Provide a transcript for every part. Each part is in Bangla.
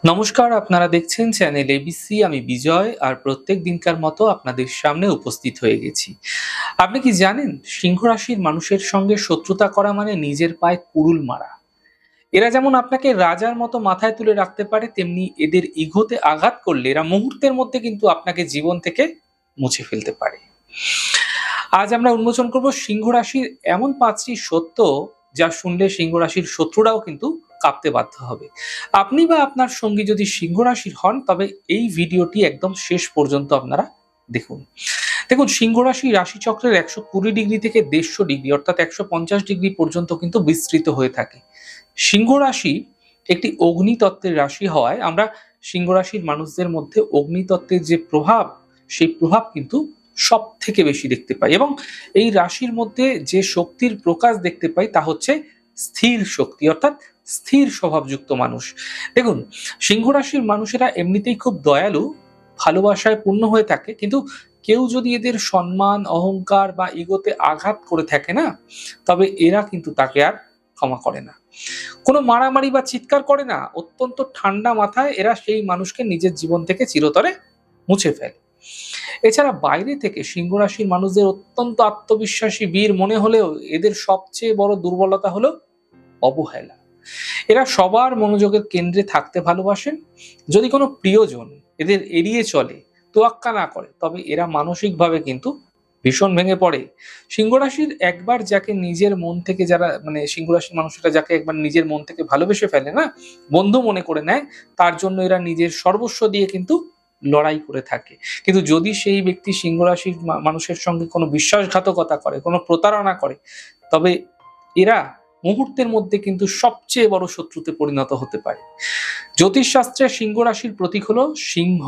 নমস্কার, আপনারা দেখছেন চ্যানেল এবিসি। আমি বিজয়, আর প্রত্যেক দিনকার মতো আপনাদের সামনে উপস্থিত হয়ে গেছি। আপনি কি জানেন, সিংহ রাশির মানুষের সঙ্গে শত্রুতা করা মানে নিজের পায়ে কুড়ুল মারা। এরা যেমন আপনাকে রাজার মতো মাথায় তুলে রাখতে পারে, তেমনি এদের ইগোতে আঘাত করলে এরা মুহূর্তের মধ্যে কিন্তু আপনাকে জীবন থেকে মুছে ফেলতে পারে। আজ আমরা উন্মোচন করব সিংহ রাশির এমন 5টি সত্য, যা শুনলে সিংহ রাশির শত্রুরাও কিন্তু কাঁপতে বাধ্য হবে। আপনি বা আপনার সঙ্গী যদি সিংহ রাশির হন, তবে এই ভিডিওটি একদম শেষ পর্যন্ত আপনারা দেখুন। দেখুন, সিংহ রাশি রাশিচক্রের 120 ডিগ্রি থেকে 150 ডিগ্রি অর্থাৎ 150 ডিগ্রি পর্যন্ত কিন্তু বিস্তৃত হয়ে থাকে। সিংহ রাশি একটি অগ্নিতত্ত্বের রাশি হওয়ায় আমরা সিংহ রাশির মানুষদের মধ্যে অগ্নিতত্ত্বের যে প্রভাব, সেই প্রভাব কিন্তু সব থেকে বেশি দেখতে পাই। এবং এই রাশির মধ্যে যে শক্তির প্রকাশ দেখতে পাই তা হচ্ছে স্থির শক্তি, অর্থাৎ স্থির স্বভাবযুক্ত মানুষ। দেখুন, সিংহ রাশির মানুষেরা এমনিতেই খুব দয়ালু, ভালোবাসায় পূর্ণ হয়ে থাকে, কিন্তু কেউ যদি এদের সম্মান, অহংকার বা ইগোতে আঘাত করে থাকে না, তবে এরা কিন্তু তাকে আর ক্ষমা করে না। কোনো মারামারি বা চিৎকার করে না, অত্যন্ত ঠান্ডা মাথায় এরা সেই মানুষকে নিজের জীবন থেকে চিরতরে মুছে ফেলে। এছাড়া বাইরে থেকে সিংহ রাশির মানুষদের অত্যন্ত আত্মবিশ্বাসী, বীর মনে হলেও এদের সবচেয়ে বড় দুর্বলতা হলো অবহেলা। এরা সবার মনোযোগের কেন্দ্রে থাকতে ভালোবাসেন। যদি কোনো প্রিয়জন এদের এড়িয়ে চলে, তোয়াক্কা না করে, তবে এরা মানসিকভাবে কিন্তু ভীষণ ভেঙে পড়ে। সিংহ রাশির একবার যাকে নিজের মন থেকে যারা সিংহ রাশির মানুষেরা যাকে একবার নিজের মন থেকে ভালোবেসে ফেলে না, বন্ধু মনে করে নেয়, তার জন্য এরা নিজের সর্বস্ব দিয়ে কিন্তু লড়াই করে থাকে। কিন্তু যদি সেই ব্যক্তি সিংহ রাশির মানুষের সঙ্গে কোনো বিশ্বাসঘাতকতা করে, কোনো প্রতারণা করে, তবে এরা মুহূর্তের মধ্যে কিন্তু সবচেয়ে বড় শত্রুতে পরিণত হতে পারে। জ্যোতিষশাস্ত্রে সিংহ রাশির প্রতীক হলো সিংহ,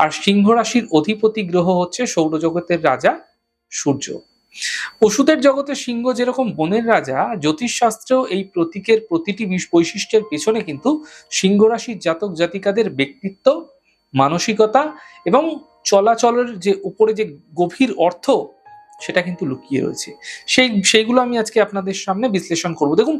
আর সিংহ রাশির অধিপতি গ্রহ হচ্ছে সৌরজগতের রাজা সূর্য। পশুদের জগতে সিংহ যেরকম বনের রাজা, জ্যোতিষশাস্ত্রেও এই প্রতীকের প্রতিটি বৈশিষ্ট্যের পেছনে কিন্তু সিংহ রাশির জাতক জাতিকাদের ব্যক্তিত্ব, মানসিকতা এবং চলাচলের যে উপরে যে গভীর অর্থ, সেটা কিন্তু লুকিয়ে রয়েছে। সেইগুলো আমি আজকে আপনাদের সামনে বিশ্লেষণ করব। দেখুন,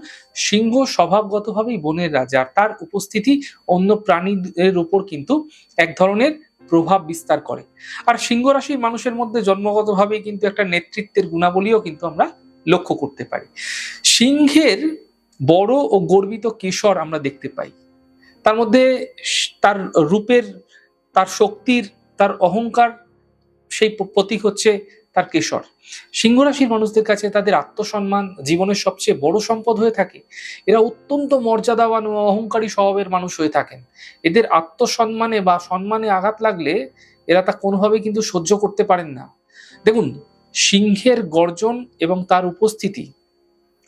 সিংহ স্বভাবগতভাবেই বনের রাজা, তার উপস্থিতি অন্য প্রাণীদের উপর কিন্তু এক ধরনের প্রভাব বিস্তার করে। আর সিংহ রাশির মানুষের মধ্যে জন্মগতভাবেই কিন্তু একটা নেতৃত্বের গুণাবলীও কিন্তু আমরা লক্ষ্য করতে পারি। সিংহের বড় ও গর্বিত কেশর আমরা দেখতে পাই। তার মধ্যে তার রূপের, তার শক্তির, তার অহংকার, সেই প্রতীক হচ্ছে তার কেশর। সিংহ রাশির মানুষদের কাছে তাদের আত্মসম্মান জীবনের সবচেয়ে বড় সম্পদ হয়ে থাকে। এরা অত্যন্ত মর্যাদাবান ও অহংকারী স্বভাবের মানুষ হয়ে থাকেন। এদের আত্মসম্মানে বা সম্মানে আঘাত লাগলে এরা তা কোনোভাবেই কিন্তু সহ্য করতে পারেন না। দেখুন, সিংহের গর্জন এবং তার উপস্থিতি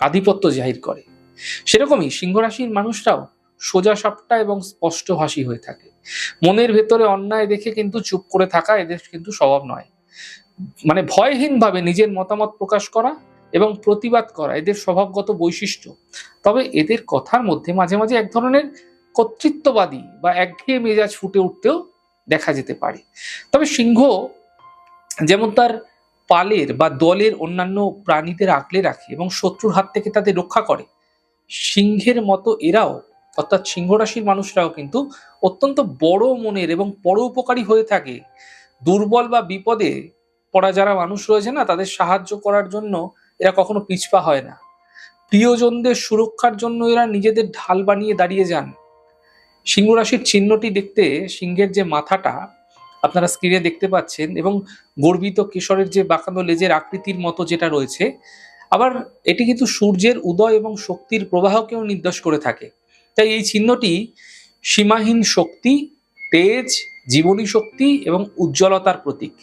আধিপত্য জাহির করে। সেরকমই সিংহ রাশির মানুষরাও সোজাসাপটা এবং স্পষ্টভাষী হয়ে থাকে। মনের ভেতরে অন্যায় দেখে কিন্তু চুপ করে থাকা এদের কিন্তু স্বভাব নয়। ভয়হীনভাবে নিজের মতামত প্রকাশ করা এবং প্রতিবাদ করা এদের স্বভাবগত বৈশিষ্ট্য। তবে এদের কথার মধ্যে মাঝে মাঝে এক ধরনের কর্তৃত্ববাদী বা একঘেয়ে মেজাজ ফুটে উঠতেও দেখা যেতে পারে। তবে সিংহ যেমন তার পালের বা দলের অন্যান্য প্রাণীদের আগলে রাখে এবং শত্রুর হাত থেকে তাদের রক্ষা করে, সিংহের মতো এরাও, অর্থাৎ সিংহ রাশির মানুষরাও কিন্তু অত্যন্ত বড় মনের এবং পরোপকারী হয়ে থাকে। দুর্বল বা বিপদে পড়া যারা মানুষ রয়েছে না, তাদের সাহায্য করার জন্য এরা কখনো পিছপা হয় না। প্রিয়জনদের সুরক্ষার জন্য এরা নিজেদের ঢাল বানিয়ে দাঁড়িয়ে যান। সিংহ রাশির চিহ্নটি দেখতে সিংহের যে মাথাটা আপনারা স্ক্রিনে দেখতে পাচ্ছেন, এবং গর্বিত কেশরের যে বাঁকানো লেজের আকৃতির মতো যেটা রয়েছে, আবার এটি কিন্তু সূর্যের উদয় এবং শক্তির প্রবাহকেও নির্দেশ করে থাকে। তাই এই চিহ্নটি সীমাহীন শক্তি, তেজ, জীবনী শক্তি এবং উজ্জ্বলতার প্রতীক।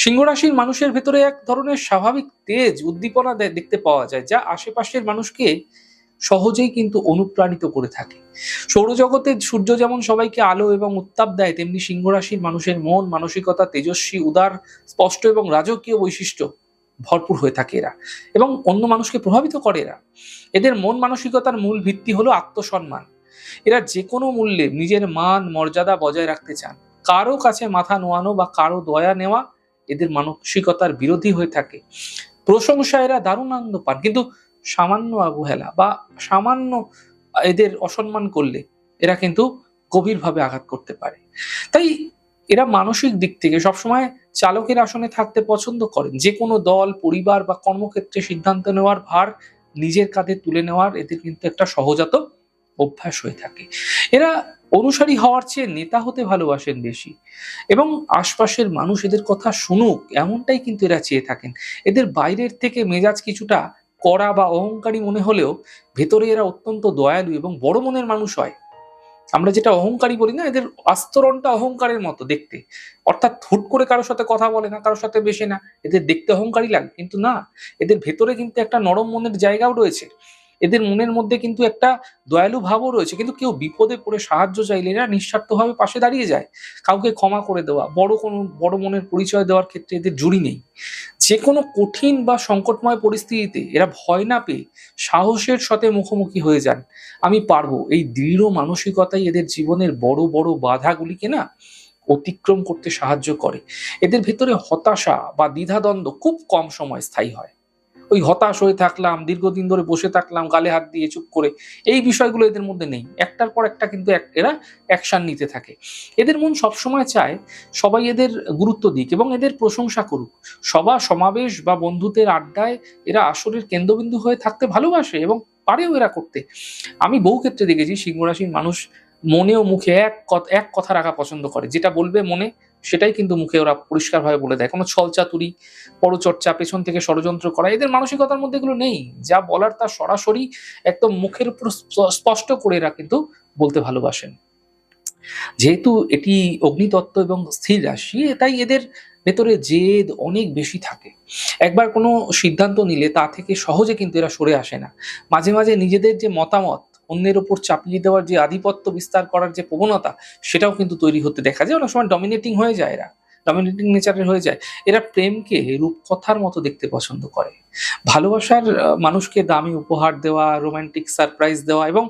সিংহ রাশির মানুষের ভেতরে এক ধরনের স্বাভাবিক তেজ, উদ্দীপনা দেখতে পাওয়া যায়, যা আশেপাশের মানুষকে সহজেই কিন্তু অনুপ্রাণিত করে থাকে। সৌরজগতে সূর্য যেমন সবাইকে আলো এবং উত্তাপ দেয়, তেমনি সিংহ রাশির মানুষের মন মানসিকতা তেজস্বী, উদার, স্পষ্ট এবং রাজকীয় বৈশিষ্ট্য ভরপুর হয়ে থাকে এরা, এবং অন্য মানুষকে প্রভাবিত করে এরা। এদের মন মানসিকতার মূল ভিত্তি হলো আত্মসম্মান। এরা যে কোনো মূল্যে নিজের মান মর্যাদা বজায় রাখতে চান। কারো কাছে মাথা নোয়ানো বা কারো দয়া নেওয়া এদের মানসিকতার বিরোধী হয়ে থাকে। প্রশংসা এরা দারুণ আনন্দ পান, কিন্তু সামান্য অবহেলা বা সামান্য এদের অসম্মান করলে এরা কিন্তু গভীরভাবে আঘাত করতে পারে। তাই এরা মানসিক দিক থেকে সবসময় চালকের আসনে থাকতে পছন্দ করেন। যেকোনো দল, পরিবার বা কর্মক্ষেত্রে সিদ্ধান্ত নেওয়ার ভার নিজের কাঁধে তুলে নেওয়ার এদের কিন্তু একটা সহজাত অভ্যাস হয়ে থাকে। এরা অনুসারী হওয়ার চেয়ে নেতা হতে ভালোবাসেন বেশি এবং আশপাশের মানুষ এদের কথা শুনুক এমনটাই কিন্তু এরা চেয়ে থাকেন। এদের বাইরের থেকে মেজাজ কিছুটা কড়া বা অহংকারী মনে হলেও ভেতরে এরা অত্যন্ত দয়ালু এবং বড় মনের মানুষ হয়। আমরা যেটা অহংকারী বলি না, এদের আস্তরণটা অহংকারের মতো দেখতে। অর্থাৎ হুট করে কারো সাথে কথা বলে না, কারো সাথে মেশে না। এদের দেখতে অহংকারী লাগে কিন্তু না, এদের ভেতরে কিন্তু একটা নরম মনের জায়গাও রয়েছে। এদের মনের মধ্যে কিন্তু একটা দয়ালু ভাবও রয়েছে। কিন্তু কেউ বিপদে পড়ে সাহায্য চাইলে এরা নিঃস্বার্থভাবে পাশে দাঁড়িয়ে যায়। কাউকে ক্ষমা করে দেওয়া, বড় মনের পরিচয় দেওয়ার ক্ষেত্রে এদের জুড়ি নেই। যেকোনো কঠিন বা সংকটময় পরিস্থিতিতে এরা ভয় না পেয়ে সাহসের সাথে মুখোমুখি হয়ে যান। আমি পারবো, এই দৃঢ় মানসিকতাই এদের জীবনের বড় বড় বাধাগুলিকে না অতিক্রম করতে সাহায্য করে। এদের ভেতরে হতাশা বা দ্বিধাদ্বন্দ্ব খুব কম সময় স্থায়ী হয়। ওই হতাশ হয়ে থাকলাম, দীর্ঘদিন ধরে বসে থাকলাম গালে হাত দিয়ে চুপ করে, এই বিষয়গুলো এদের মধ্যে নেই। একটার পর একটা কিন্তু এরা অ্যাকশন নিতে থাকে। এদের মন সবসময় চায় সবাই এদের গুরুত্ব দিক এবং এদের প্রশংসা করুক। সভা সমাবেশ বা বন্ধুদের আড্ডায় এরা আসরের কেন্দ্রবিন্দু হয়ে থাকতে ভালোবাসে এবং পারেও এরা করতে। আমি বহু ক্ষেত্রে দেখেছি সিংহ রাশির মানুষ মনে ও মুখে এক কথা রাখা পছন্দ করে। যেটা বলবে মনে সেটাই কিন্তু মুখে ওরা পরিষ্কারভাবে বলে দেয়। কোনো ছলচাতুরি, পরচর্চা, পেছন থেকে ষড়যন্ত্র করা এদের মানসিকতার মধ্যে এগুলো নেই। যা বলার তা সরাসরি একদম মুখের উপর স্পষ্ট করে এরা কিন্তু বলতে ভালোবাসেন। যেহেতু এটি অগ্নিতত্ত্ব এবং স্থির রাশি, তাই এদের ভেতরে জেদ অনেক বেশি থাকে। একবার কোনো সিদ্ধান্ত নিলে তা থেকে সহজে কিন্তু এরা সরে আসে না। মাঝে মাঝে নিজেদের যে মতামত অন্যের উপর চাপিয়ে দেওয়ার যে আধিপত্য বিস্তার করার যে প্রবণতা, সেটাও কিন্তু তৈরি হতে দেখা যায়। অনেক সময় ডমিনেটিং হয়ে যায় এরা, ডমিনেটিং নেচারের হয়ে যায়। এরা প্রেমকে রূপকথার মতো দেখতে পছন্দ করে। ভালোবাসার মানুষকে দামি উপহার দেওয়া, রোমান্টিক সারপ্রাইজ দেওয়া এবং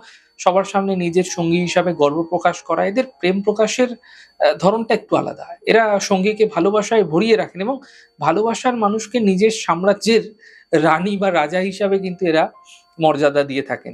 সবার সামনে নিজের সঙ্গী হিসাবে গর্ব প্রকাশ করা, এদের প্রেম প্রকাশের ধরনটা একটু আলাদা। এরা সঙ্গীকে ভালোবাসায় ভরিয়ে রাখেন এবং ভালোবাসার মানুষকে নিজের সাম্রাজ্যের রানী বা রাজা হিসাবে কিন্তু এরা মর্যাদা দিয়ে থাকেন।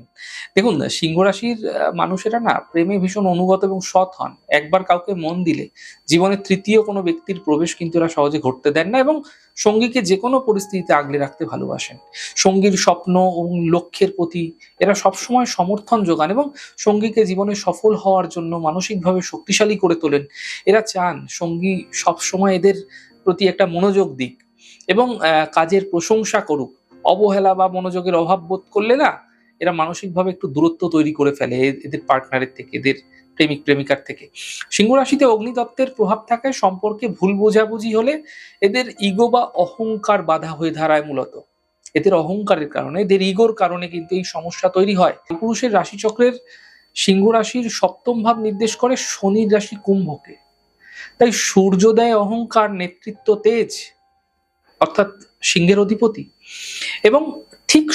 দেখুন না, সিংহ রাশির মানুষেরা না প্রেমে ভীষণ অনুগত এবং সৎ হন। একবার কাউকে মন দিলে জীবনের তৃতীয় কোনো ব্যক্তির প্রবেশ কিন্তু এরা সহজে ঘটতে দেন না এবং সঙ্গীকে যেকোনো পরিস্থিতিতে আগলে রাখতে ভালোবাসেন। সঙ্গীর স্বপ্ন এবং লক্ষ্যের প্রতি এরা সবসময় সমর্থন যোগান এবং সঙ্গীকে জীবনে সফল হওয়ার জন্য মানসিকভাবে শক্তিশালী করে তোলেন। এরা চান সঙ্গী সবসময় এদের প্রতি একটা মনোযোগ দিক এবং কাজের প্রশংসা করুক। অবহেলা বা মনোযোগের অভাব বোধ করলে না এরা মানসিকভাবে একটু দূরত্ব তৈরি করে ফেলে এদের পার্টনারের থেকে, এদের প্রেমিক প্রেমিকার থেকে। সিংহ রাশিতে অগ্নিতত্ত্বের প্রভাব থাকায় সম্পর্কে ভুল বোঝাবুঝি হলে এদের ইগো বা অহংকার বাধা হয়ে দাঁড়ায় মূলত। এদের অহংকারের কারণে, এদের ইগোর কারণে কিন্তু এই সমস্যা তৈরি হয়। পুরুষের রাশিচক্রের সিংহ রাশির সপ্তম ভাব নির্দেশ করে শনির রাশি কুম্ভকে। তাই সূর্যোদয় অহংকার, নেতৃত্ব, তেজ অর্থাৎ সিংহের অধিপতি এবং ঠিক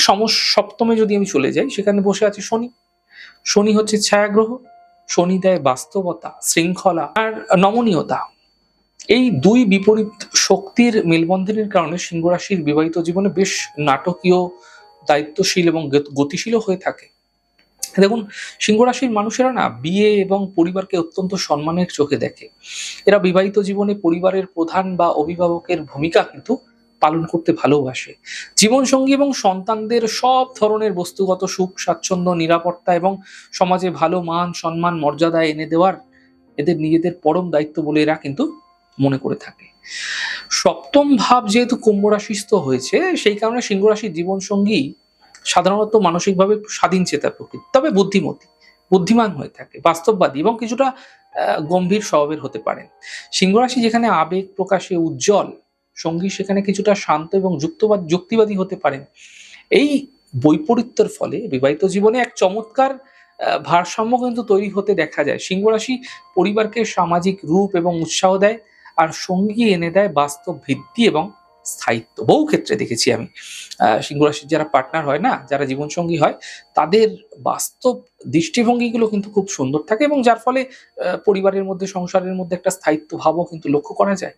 সপ্তমে যদি আমি চলে যাই, সেখানে বসে আছে শনি। শনি হচ্ছে ছায়াগ্রহ। শনি দেয় বাস্তবতা, শৃঙ্খলা আর নমনীয়তা। এই দুই বিপরীত শক্তির মেলবন্ধনের কারণে সিংহ রাশির বিবাহিত জীবনে বেশ নাটকীয়, দায়িত্বশীল এবং গতিশীলও হয়ে থাকে। দেখুন, সিংহ রাশির মানুষেরা না বিয়ে এবং পরিবারকে অত্যন্ত সম্মানের চোখে দেখে। এরা বিবাহিত জীবনে পরিবারের প্রধান বা অভিভাবকের ভূমিকা কিন্তু পালন করতে ভালোবাসে। জীবনসঙ্গী এবং সন্তানদের সব ধরনের বস্তুগত সুখ, স্বাচ্ছন্দ্য, নিরাপত্তা এবং সমাজে ভালো মান, সম্মান, মর্যাদা এনে দেওয়ার এদের নিজেদের পরম দায়িত্ব বলে এরা কিন্তু মনে করে থাকে। সপ্তম ভাব যেহেতু কুম্ভ রাশিস্থ হয়েছে, সেই কারণে সিংহ রাশির জীবনসঙ্গী সাধারণত মানসিকভাবে একটু স্বাধীন চেতা প্রকৃতি, তবে বুদ্ধিমান হয়ে থাকে, বাস্তববাদী এবং কিছুটা গম্ভীর স্বভাবের হতে পারেন। সিংহ রাশি যেখানে আবেগ প্রকাশে উজ্জ্বল, সঙ্গী সেখানে কিছুটা শান্ত এবং যুক্তিবাদী হতে পারেন। এই বৈপরীত্যের ফলে বিবাহিত জীবনে এক চমৎকার ভারসাম্য কিন্তু তৈরি হতে দেখা যায়। সিংহ রাশি পরিবারকে সামাজিক রূপ এবং উৎসাহ দেয়, আর সঙ্গী এনে দেয় বাস্তব ভিত্তি এবং স্থায়িত্ব। বহু ক্ষেত্রে দেখেছি আমি সিংহ রাশির যারা পার্টনার হয় না, যারা জীবনসঙ্গী হয়, তাদের বাস্তব দৃষ্টিভঙ্গিগুলো কিন্তু খুব সুন্দর থাকে এবং যার ফলে পরিবারের মধ্যে, সংসারের মধ্যে একটা স্থায়িত্ব ভাবও কিন্তু লক্ষ্য করা যায়।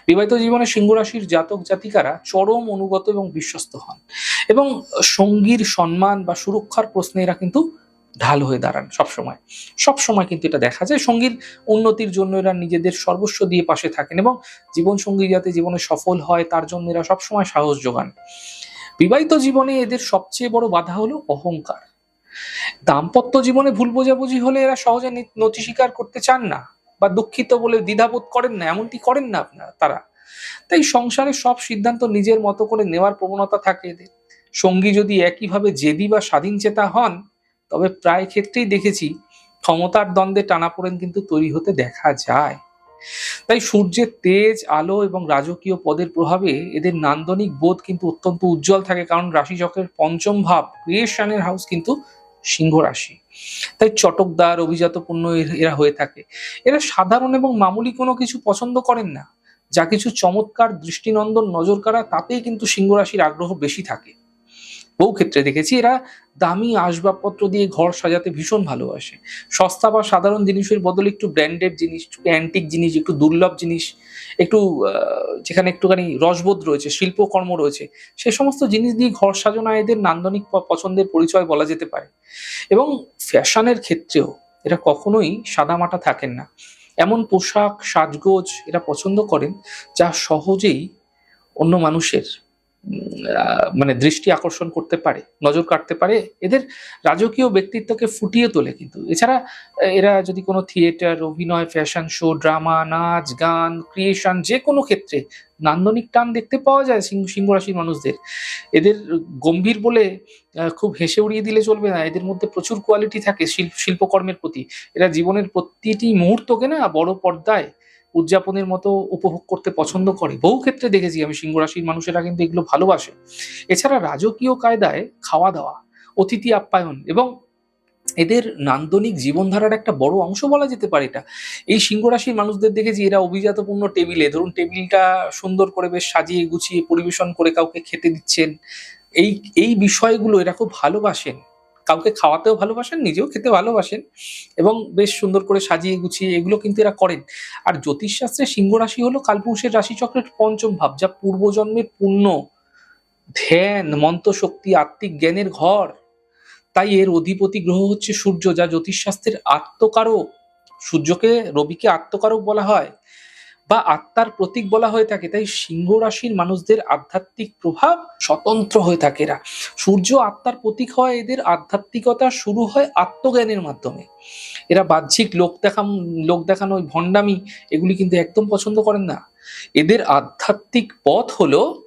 বিবাহিত জীবনে সিংহ রাশির জাতক জাতিকারা চরম অনুগত এবং বিশ্বস্ত হন এবং সঙ্গীর সম্মান বা সুরক্ষার প্রশ্নে এরা কিন্তু ঢাল হয়ে দাঁড়ান সবসময়। সবসময় কিন্তু এটা দেখা যায়। সঙ্গীর উন্নতির জন্য এরা নিজেদের সর্বস্ব দিয়ে পাশে থাকেন এবং জীবনসঙ্গী যাতে জীবনে সফল হয় তার জন্য এরা সবসময় সাহস যোগান। বিবাহিত জীবনে এদের সবচেয়ে বড় বাধা হলো অহংকার। দাম্পত্য জীবনে ভুল বোঝাবুঝি হলে এরা সহজে নতি স্বীকার করতে চান না বা দুঃখিত বলে দ্বিধাবোধ করেন না, এমনটি করেন না তারা। তাই সংসারের সব সিদ্ধান্ত নিজের মতো করে নেওয়ার প্রবণতা থাকে এদের। সঙ্গী যদি একইভাবে জেদি বা স্বাধীনচেতা হন, তবে প্রায় ক্ষেত্রেই দেখেছি ক্ষমতার দ্বন্দ্বে টানাপোড়েন কিন্তু তৈরি হতে দেখা যায়। তাই সূর্যের তেজ, আলো এবং রাজকীয় পদের প্রভাবে এদের নান্দনিক বোধ কিন্তু অত্যন্ত উজ্জ্বল থাকে, কারণ রাশিচক্রের পঞ্চম ভাব ক্রিয়েশনের হাউস কিন্তু সিংহ রাশি। তাই চটকদার, অভিজাতপূর্ণ এরা হয়ে থাকে। এরা সাধারণ এবং মামুলি কোনো কিছু পছন্দ করেন না। যা কিছু চমৎকার, দৃষ্টিনন্দন, নজর কাড়া তাতেই কিন্তু সিংহ রাশির আগ্রহ বেশি থাকে। বহু ক্ষেত্রে দেখেছি এরা দামি আসবাবপত্র দিয়ে ঘর সাজাতে ভীষণ ভালোবাসে। সস্তা বা সাধারণ জিনিসের বদলে একটু ব্র্যান্ডেড জিনিস, একটু অ্যান্টিক জিনিস, একটু দুর্লভ জিনিস, একটু যেখানে একটুখানি রসবোধ রয়েছে, শিল্পকর্ম রয়েছে, সে সমস্ত জিনিস দিয়ে ঘর সাজানো এদের নান্দনিক পছন্দের পরিচয় বলা যেতে পারে। এবং ফ্যাশনের ক্ষেত্রেও এরা কখনোই সাদামাটা থাকেন না। এমন পোশাক, সাজগোজ এরা পছন্দ করেন যা সহজেই অন্য মানুষের মানে দৃষ্টি আকর্ষণ করতে পারে, নজর কাটতে পারে, এদের রাজকীয় ব্যক্তিত্বকে ফুটিয়ে তোলে কিন্তু। এছাড়া এরা যদি কোনো থিয়েটার, অভিনয়, ফ্যাশন শো, ড্রামা, নাচ, গান, ক্রিয়েশন যে কোনো ক্ষেত্রে নান্দনিক টান দেখতে পাওয়া যায় সিংহ রাশির মানুষদের। এদের গম্ভীর বলে খুব হেসে উড়িয়ে দিলে চলবে না। এদের মধ্যে প্রচুর কোয়ালিটি থাকে শিল্পকর্মের প্রতি। এরা জীবনের প্রতিটি মুহূর্তকে না বড় পর্দায় উদযাপনের মতো উপভোগ করতে পছন্দ করে। বহু ক্ষেত্রে দেখেছি আমি সিংহ রাশির মানুষেরা কিন্তু এগুলো ভালোবাসে। এছাড়া রাজকীয় কায়দায় খাওয়া-দাওয়া, অতিথি আপ্যায়ন এবং এদের নান্দনিক জীবনধারার একটা বড় অংশ বলা যেতে পারে এটা। এই সিংহ রাশির মানুষদের দেখেছি এরা অভিজাতপূর্ণ টেবিলে, ধরুন টেবিলটা সুন্দর করে বেশ সাজিয়ে গুছিয়ে পরিবেশন করে কাউকে খেতে দিচ্ছেন। এই এই বিষয়গুলো এরা খুব ভালোবাসেন। কাউকে খাওয়াতেও ভালোবাসেন, নিজেও খেতে ভালোবাসেন এবং বেশ সুন্দর করে সাজিয়ে গুছিয়ে এগুলো কিন্তু এরা করেন। আর জ্যোতিষশাস্ত্রে সিংহ রাশি হলো কালপুরুষের রাশিচক্রের পঞ্চম ভাব, যা পূর্বজন্মের পুণ্য, ধ্যান, মন্ত্রশক্তি, আত্মিক জ্ঞানের ঘর। তাই এর অধিপতি গ্রহ হচ্ছে সূর্য, যা জ্যোতিষশাস্ত্রের আত্মকারক। সূর্যকে, রবিকে আত্মকারক বলা হয় বা আত্মার প্রতীক বলা হয়ে থাকে। তাই সিংহ রাশির মানুষদের আধ্যাত্মিক প্রভাব স্বতন্ত্র হয়ে থাকে এরা। সূর্য আত্মার প্রতীক হয়, এদের আধ্যাত্মিকতা শুরু হয় আত্মজ্ঞানের মাধ্যমে। এরা বাহ্যিক লোক দেখানো ওই ভণ্ডামি এগুলি কিন্তু একদম পছন্দ করেন না। এদের আধ্যাত্মিক পথ হলো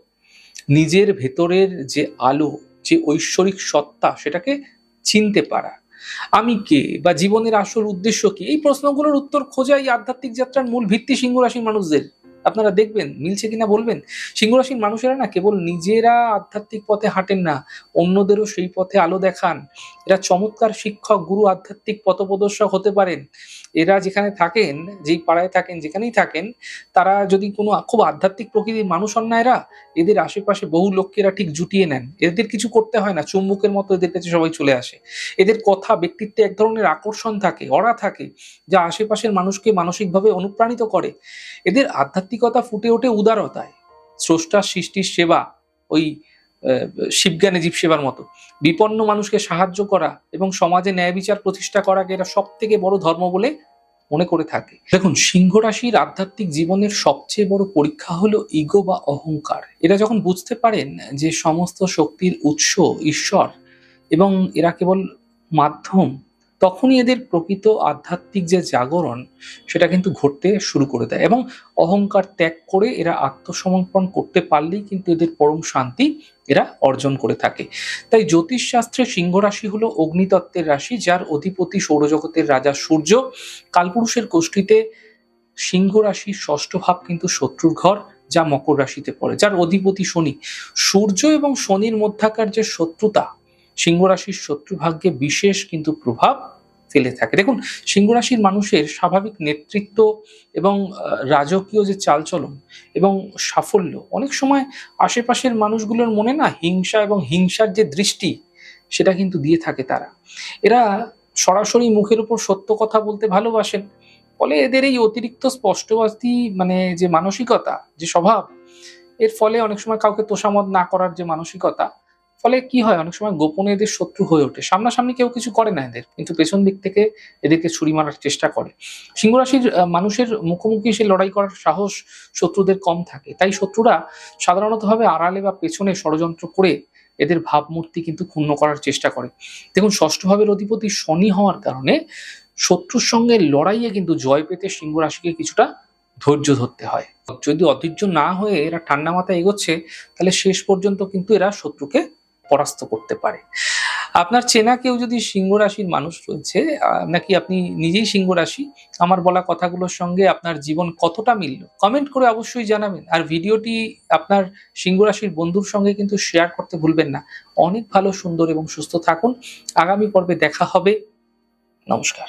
নিজের ভেতরের যে আলো, যে ঐশ্বরিক সত্তা, সেটাকে চিনতে পারা। আমি কে বা জীবনের আসল উদ্দেশ্য কি, এই প্রশ্নগুলোর উত্তর খোঁজা এই আধ্যাত্মিক যাত্রার মূল ভিত্তি সিংহ রাশির মানুষদের। আপনারা দেখবেন, মিলছে কিনা বলবেন। সিংহ রাশির মানুষেরা না কেবল নিজেরা আধ্যাত্মিক পথে হাঁটেন না, অন্যদেরও সেই পথে আলো দেখান। এরা চমৎকার শিক্ষক, গুরু, আধ্যাত্মিক পথপ্রদর্শক হতে পারেন। এরা যেখানে থাকেন, যেই পাড়ায় থাকেন, যেখানেই থাকেন, তারা যদি কোনো খুব আধ্যাত্মিক প্রকৃতির মানুষ হন না এরা, এদের আশেপাশে বহু লোককে এরা ঠিক জুটিয়ে নেন। এদের কিছু করতে হয় না, চুম্বকের মতো এদের কাছে সবাই চলে আসে। এদের কথা, ব্যক্তিত্বে এক ধরনের আকর্ষণ থাকে, অরা থাকে, যা আশেপাশের মানুষকে মানসিকভাবে অনুপ্রাণিত করে। এদের আধ্যাত্মিকতা ফুটে ওঠে উদারতায়, স্রষ্টার সৃষ্টির সেবা, ওই শিবজ্ঞানে জীব সেবার মতো। বিপন্ন মানুষকে সাহায্য করা এবং সমাজে ন্যায় বিচার প্রতিষ্ঠা করাকে এরা সব থেকে বড় ধর্ম বলে মনে করে থাকে। দেখুন, সিংহ রাশির আধ্যাত্মিক জীবনের সবচেয়ে বড় পরীক্ষা হলো ইগো বা অহংকার। এরা যখন বুঝতে পারেন যে সমস্ত শক্তির উৎস ঈশ্বর এবং এরা কেবল মাধ্যম, তখনই এদের প্রকৃত আধ্যাত্মিক যে জাগরণ সেটা কিন্তু ঘটতে শুরু করে দেয় এবং অহংকার ত্যাগ করে এরা আত্মসমর্পণ করতে পারলেই কিন্তু এদের পরম শান্তি এরা অর্জন করে থাকে। তাই জ্যোতিষশাস্ত্রে সিংহ রাশি হলো অগ্নিতত্ত্বের রাশি, যার অধিপতি সৌরজগতের রাজা সূর্য। কালপুরুষের গোষ্ঠীতে সিংহ রাশির ষষ্ঠ ভাব কিন্তু শত্রুর ঘর, যা মকর রাশিতে পড়ে, যার অধিপতি শনি। সূর্য এবং শনির মধ্যাকার যে শত্রুতা সিংহ রাশির শত্রুভাগ্যে বিশেষ কিন্তু প্রভাব ফেলে থাকে। দেখুন, সিংহ রাশির মানুষের স্বাভাবিক নেতৃত্ব এবং রাজকীয় যে চালচলন এবং সাফল্য অনেক সময় আশেপাশের মানুষগুলোর মনে না হিংসা এবং হিংসার যে দৃষ্টি সেটা কিন্তু দিয়ে থাকে তারা। এরা সরাসরি মুখের উপর সত্য কথা বলতে ভালোবাসেন। ফলে এদের এই অতিরিক্ত স্পষ্টবাদী মানে যে মানসিকতা, যে স্বভাব, এর ফলে অনেক সময় কাউকে তোষামদ না করার যে মানসিকতা, ফলে কি হয়, অনেক সময় গোপনে এদের শত্রু হয়ে ওঠে। সামনাসামনি কেউ কিছু করে না এদের, কিন্তু পেছন দিক থেকে এদেরকে ছুরি মারার চেষ্টা করে। সিংহ রাশির মানুষের মুখোমুখি এসে লড়াই করার সাহস শত্রুদের কম থাকে। তাই শত্রুরা সাধারণতভাবে আড়ালে বা পেছনে ষড়যন্ত্র করে এদের ভাবমূর্তি কিন্তু ক্ষুণ্ণ করার চেষ্টা করে। দেখুন, ষষ্ঠ ভাবের অধিপতি শনি হওয়ার কারণে শত্রুর সঙ্গে লড়াইয়ে কিন্তু জয় পেতে সিংহ রাশিকে কিছুটা ধৈর্য ধরতে হয়। যদি অধৈর্য না হয়ে এরা ঠান্ডা মাথায় এগোচ্ছে, তাহলে শেষ পর্যন্ত কিন্তু এরা শত্রুকে পরাস্ত করতে পারে। আপনার চেনা কেউ যদি সিংহ রাশির মানুষ রয়েছে, নাকি আপনি নিজেই সিংহ রাশি, আমার বলা কথাগুলোর সঙ্গে আপনার জীবন কতটা মিলল? কমেন্ট করে অবশ্যই জানাবেন। আর ভিডিওটি আপনার সিংহ রাশির বন্ধুর সঙ্গে কিন্তু শেয়ার করতে ভুলবেন না। অনেক ভালো, সুন্দর এবং সুস্থ থাকুন। আগামী পর্বে দেখা হবে। নমস্কার।